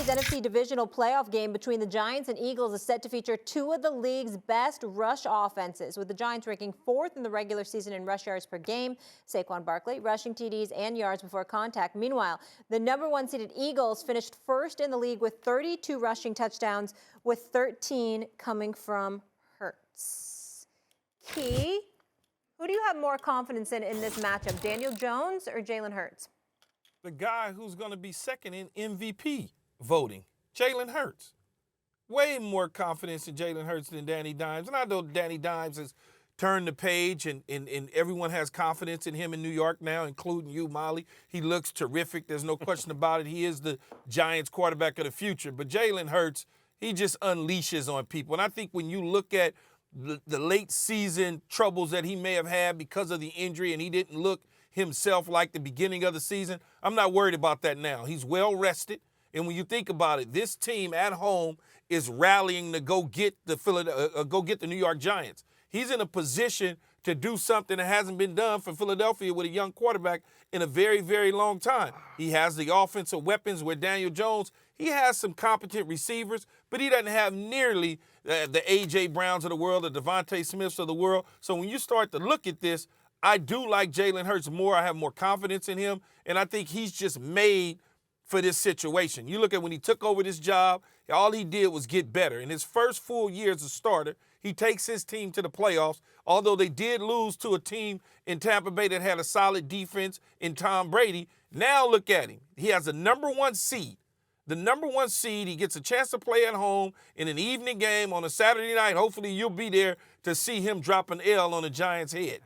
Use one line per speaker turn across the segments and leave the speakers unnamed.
Sunday's NFC Divisional Playoff game between the Giants and Eagles is set to feature two of the league's best rush offenses, with the Giants ranking 4th in the regular season in rush yards per game. Saquon Barkley rushing TDs and yards before contact. Meanwhile, the #1 seeded Eagles finished 1st in the league with 32 rushing touchdowns, with 13 coming from Hurts. Key, who do you have more confidence in this matchup, Daniel Jones or Jalen Hurts?
The guy who's going to be second in MVP voting, Jalen Hurts. Way more confidence in Jalen Hurts than Danny Dimes. And I know Danny Dimes has turned the page, and everyone has confidence in him in New York now, including you, Molly. He looks terrific. There's no question about it. He is the Giants quarterback of the future. But Jalen Hurts, he just unleashes on people. And I think when you look at the late season troubles that he may have had because of the injury, and he didn't look himself like the beginning of the season, I'm not worried about that now. He's well rested. And when you think about it, this team at home is rallying to go get the New York Giants. He's in a position to do something that hasn't been done for Philadelphia with a young quarterback in a very, very long time. He has the offensive weapons with Daniel Jones. He has some competent receivers, but he doesn't have nearly the A.J. Browns of the world, the Devontae Smiths of the world. So when you start to look at this, I do like Jalen Hurts more. I have more confidence in him, and I think he's just made for this situation. You look at when he took over this job, all he did was get better. In his first full year as a starter, he takes his team to the playoffs, although they did lose to a team in Tampa Bay that had a solid defense in Tom Brady. Now look at him. He has a #1 seed. The #1 seed, he gets a chance to play at home in an evening game on a Saturday night. Hopefully you'll be there to see him drop an L on the Giants' head.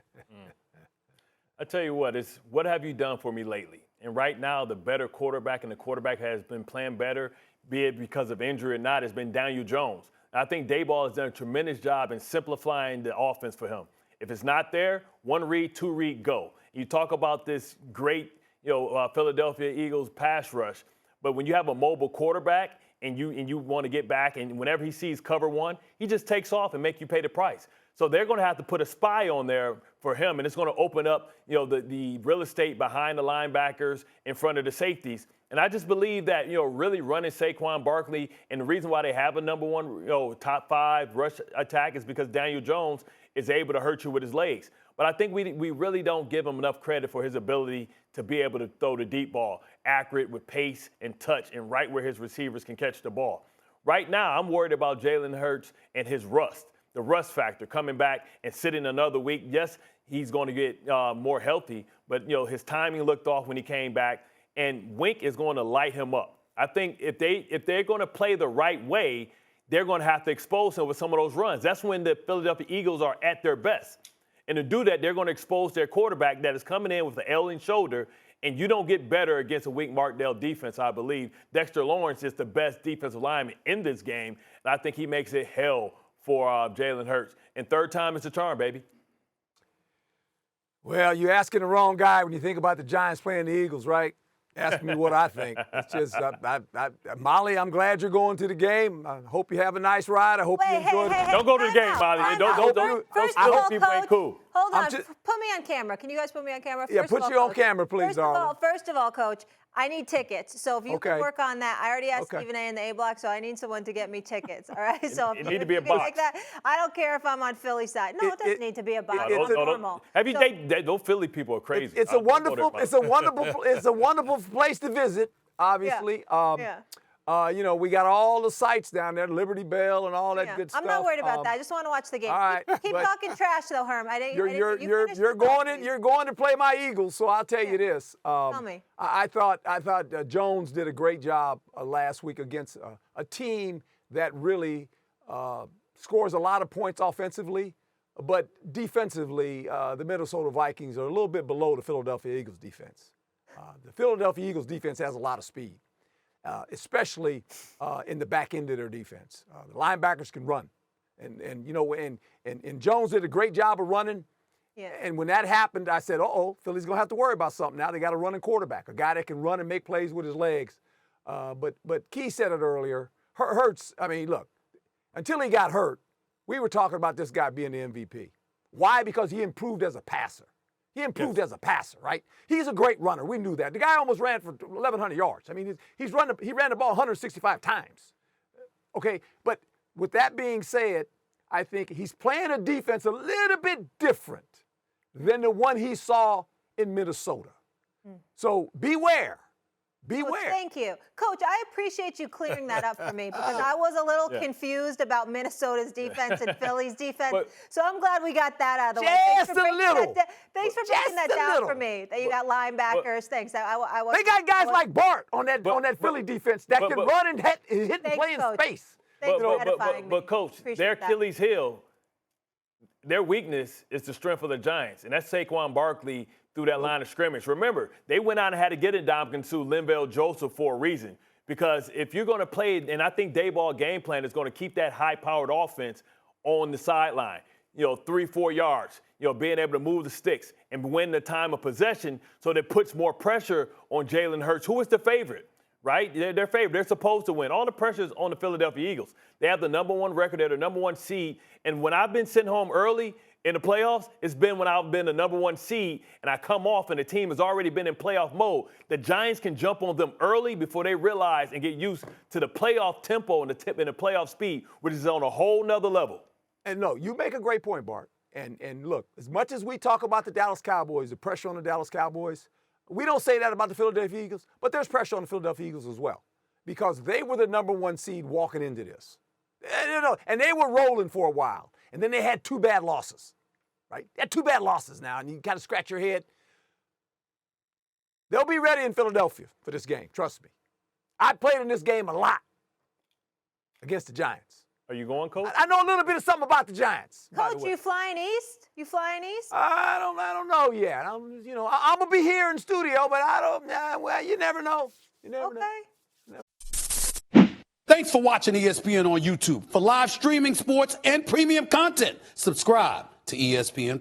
I tell you what, it's what have you done for me lately? And right now, the better quarterback, and the quarterback has been playing better, be it because of injury or not, has been Daniel Jones. And I think Daboll has done a tremendous job in simplifying the offense for him. If it's not there, 1 read, 2 read, go. You talk about this great, Philadelphia Eagles pass rush, but when you have a mobile quarterback and you want to get back, and whenever he sees cover 1, he just takes off and make you pay the price. So they're going to have to put a spy on there for him, and it's going to open up, the real estate behind the linebackers in front of the safeties. And I just believe that, really running Saquon Barkley, and the reason why they have a #1, top 5 rush attack is because Daniel Jones is able to hurt you with his legs. But I think we really don't give him enough credit for his ability to be able to throw the deep ball, accurate with pace and touch, and right where his receivers can catch the ball. Right now, I'm worried about Jalen Hurts and his rust. The rust factor, coming back and sitting another week. Yes, he's going to get more healthy, but his timing looked off when he came back, and Wink is going to light him up. I think if they're going to play the right way, they're going to have to expose him with some of those runs. That's when the Philadelphia Eagles are at their best. And to do that, they're going to expose their quarterback that is coming in with an ailing shoulder, and you don't get better against a Wink Martindale defense, I believe. Dexter Lawrence is the best defensive lineman in this game, and I think he makes it hell for Jalen Hurts. And third time is the charm, baby.
Well, you're asking the wrong guy when you think about the Giants playing the Eagles, right? Asking me what I think. It's just, Molly, I'm glad you're going to the game. I hope you have a nice ride. I hope you enjoy it.
Don't go to the game, Molly. Don't
First of all,
people ain't cool.
Hold on. Put me on camera. Can you guys put me on camera?
Yeah, put you on camera, please, darling.
First of all, Coach, I need tickets. So if you can work on that, I already asked Stephen A. in the A block, so I need someone to get me tickets. All right. So
it need to be a box.
Take that, I don't care if I'm on Philly side. No, it doesn't need to be a box. It's normal.
Those Philly people are crazy.
It's a wonderful place to visit. Obviously. We got all the sites down there, Liberty Bell and all that good stuff.
I'm not worried about that. I just want to watch the game.
All right,
keep talking trash, though, Herm.
You're going to play my Eagles, so I'll tell you this.
Tell me.
I thought Jones did a great job last week against a team that really scores a lot of points offensively, but defensively, the Minnesota Vikings are a little bit below the Philadelphia Eagles defense. The Philadelphia Eagles defense has a lot of speed. Especially in the back end of their defense. The linebackers can run. And Jones did a great job of running.
Yeah.
And when that happened, I said, Philly's going to have to worry about something now. They got a running quarterback, a guy that can run and make plays with his legs. But Key said it earlier. Hurts, look, until he got hurt, we were talking about this guy being the MVP. Why? Because he improved as a passer. He improved as a passer, right? He's a great runner. We knew that. The guy almost ran for 1,100 yards. I mean, he ran the ball 165 times. Okay, but with that being said, I think he's playing a defense a little bit different than the one he saw in Minnesota. So beware. Beware.
Well, thank you. Coach, I appreciate you clearing that up for me because I was a little confused about Minnesota's defense and Philly's defense. So I'm glad we got that out of the way.
Just a little.
Than's for breaking that down for me, that you got linebackers. Thanks. They
got guys like Bart on that Philly defense that can run and hit and play in space.
Thanks for edifying me.
But, Coach, their Achilles heel, their weakness is the strength of the Giants, and that's Saquon Barkley through that line of scrimmage. Remember, they went out and had to get Ndamukong Suh, Linval Joseph for a reason. Because if you're going to play, and I think Dayball game plan is going to keep that high-powered offense on the sideline, 3-4 yards, being able to move the sticks and win the time of possession, so that puts more pressure on Jalen Hurts, who is the favorite, right? They're favorite. They're supposed to win. All the pressure is on the Philadelphia Eagles. They have the #1 record. They're the #1 seed. And when I've been sitting home early in the playoffs, it's been when I've been the #1 seed and I come off and the team has already been in playoff mode. The Giants can jump on them early before they realize and get used to the playoff tempo and the playoff speed, which is on a whole nother level.
And no, you make a great point, Bart. And look, as much as we talk about the Dallas Cowboys, the pressure on the Dallas Cowboys, we don't say that about the Philadelphia Eagles, but there's pressure on the Philadelphia Eagles as well because they were the #1 seed walking into this. And they were rolling for a while. And then they had 2 bad losses, right? They had 2 bad losses now, and you kind of scratch your head. They'll be ready in Philadelphia for this game, trust me. I played in this game a lot against the Giants.
Are you going, Coach?
I know a little bit of something about the Giants.
Coach, you flying east? You flying east?
I don't know yet. I'm gonna be here in studio, but I don't. Well, you never know. You never know.
Thanks for watching ESPN on YouTube. For live streaming, sports, and premium content, subscribe to ESPN+.